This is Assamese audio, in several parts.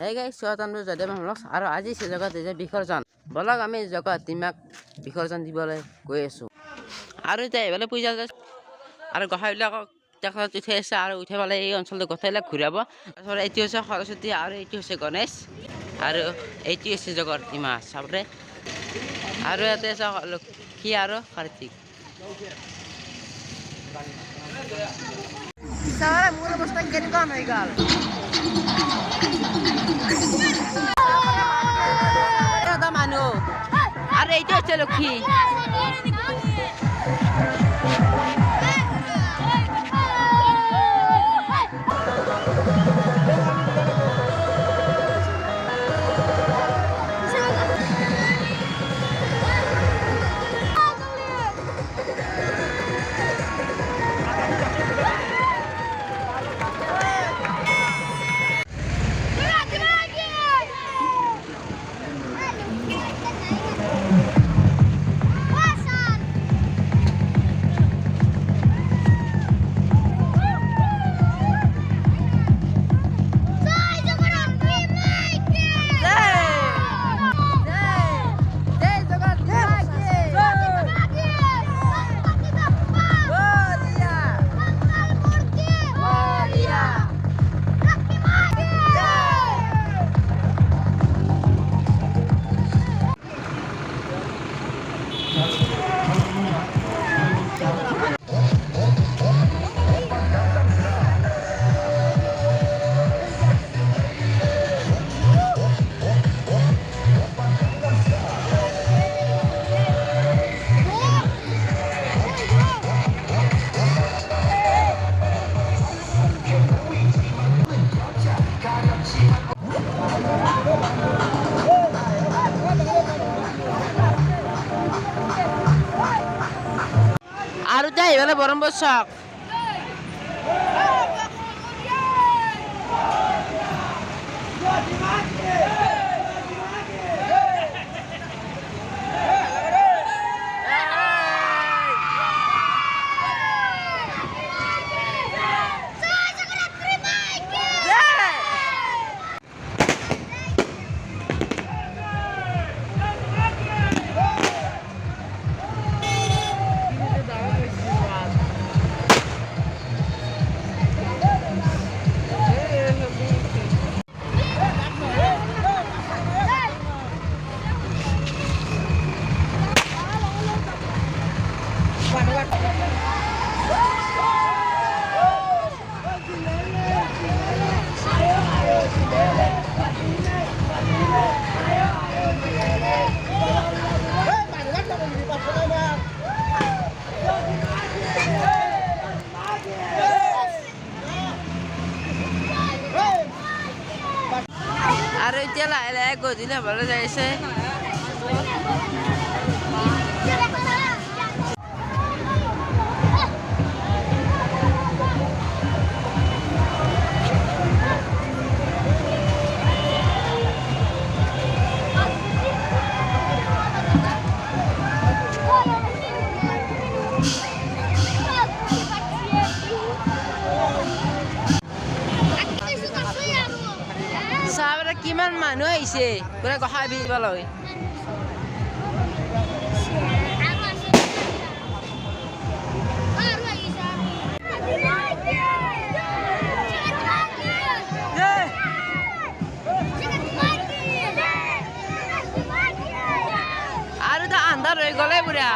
Hey guys, welcome to Jadam Vlogs. আৰু আজি সেই জগত যে বিসৰ্জন বলক আমি জগত তিমাক বিসৰ্জন দিবলৈ গৈ আছো আৰু এতিয়া এবেলে পূজা আৰু গহাইবিলাকক তেখেত উঠাই আছে আৰু উঠাই পেলাই এই অঞ্চলটো গোটেইবিলাক ঘূৰাব তাৰপিছত এইটো হৈছে সৰস্বতী আৰু এইটো হৈছে গণেশ আৰু এইটো হৈছে জগত তিমা চাবৰে আৰু ইয়াতে আছে লক্ষী আৰু কাৰ্তিক চাবৰে মোৰ অৱস্থা কেনেকুৱা হৈ গ'ল Ada itu aja lagi. Aru jai bale borom bosak Aru এতিয়া লাহে লাহে গধূলি হ'বলৈ যাইছে চাবৰে কিমান মানুহ আহিছে পুৰা গহাই বিবালৈ আৰু তা আন্ধাৰ হৈ গ'লে পুৰা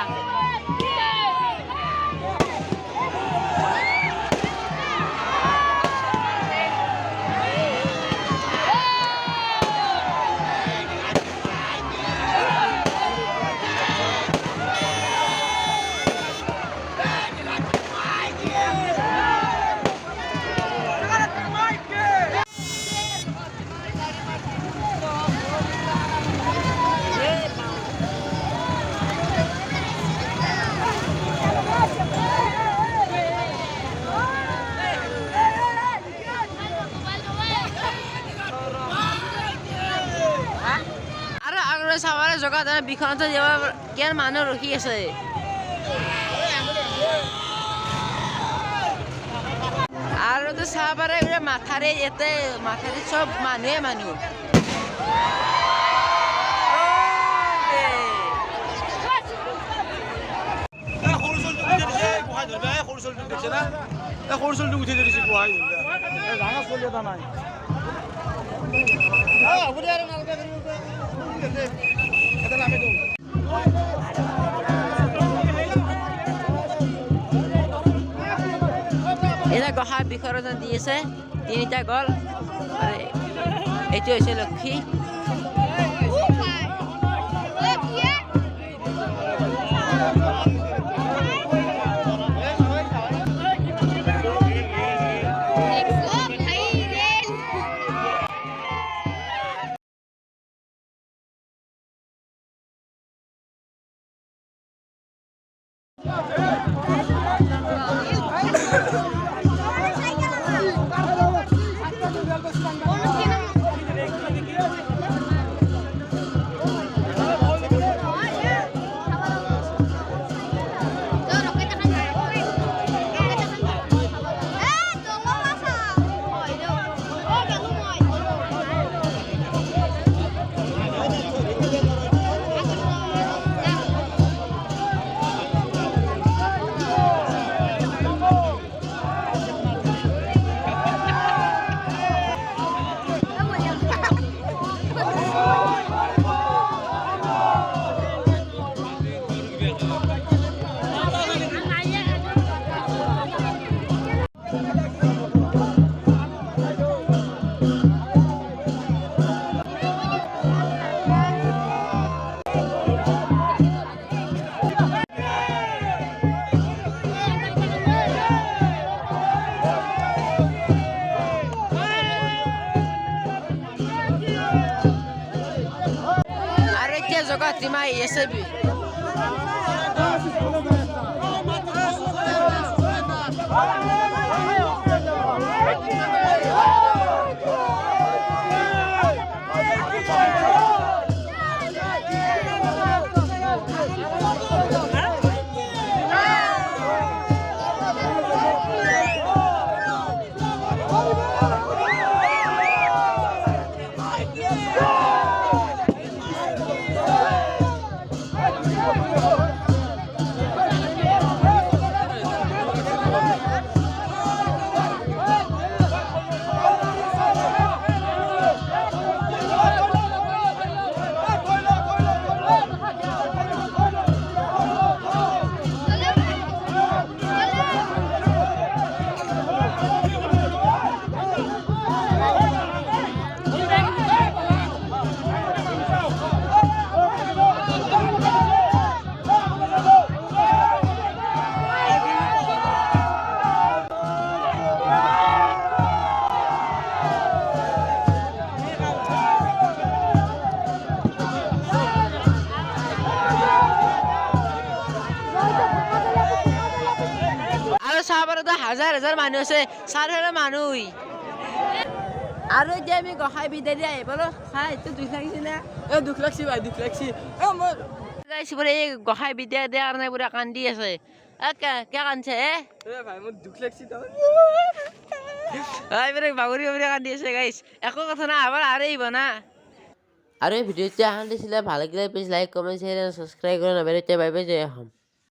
চাবৰে জগত বিখনতে যাব কিমান মানুহ ৰখি আছে আৰু তো চাবৰে মাথাৰে ইয়াতে মাথাৰে চব মানুহে মানুহ এটা গোসাঁই বিসৰ্জন দি আছে 3টা গ'ল আৰু এইটো হৈছে লক্ষী আৰু এতিয়া জগত যিমাই আছে আৰু চাহপাতত হাজাৰ হাজাৰ মানুহ আছে চাৰিওফালে মানুহ আৰু এতিয়া আমি গোসাঁই বিদায় দি আহিবলৈ খাই এইটো দুখ লাগিছে না দুখ লাগছি ভাই দুখ লাগছি মোৰ এই গোসাঁই বিদায় দিয়াৰ কাৰণে পুৰা কান্দি আছে কিয় কান্দছে ভাই মোৰ দুখ লাগছি বাগৰি বাগৰি কান্দি আছে গাইছ একো কথা নাই আবাৰ আৰু আহিব না আৰু এই ভিডিঅ'টো এখন দিছিলে ভাল লাগিলে প্লিজ লাইক কমেণ্ট শ্বেয়াৰ আৰু ছাবস্ক্ৰাইব কৰি নাপাহৰিব বাই বাই জয় অসম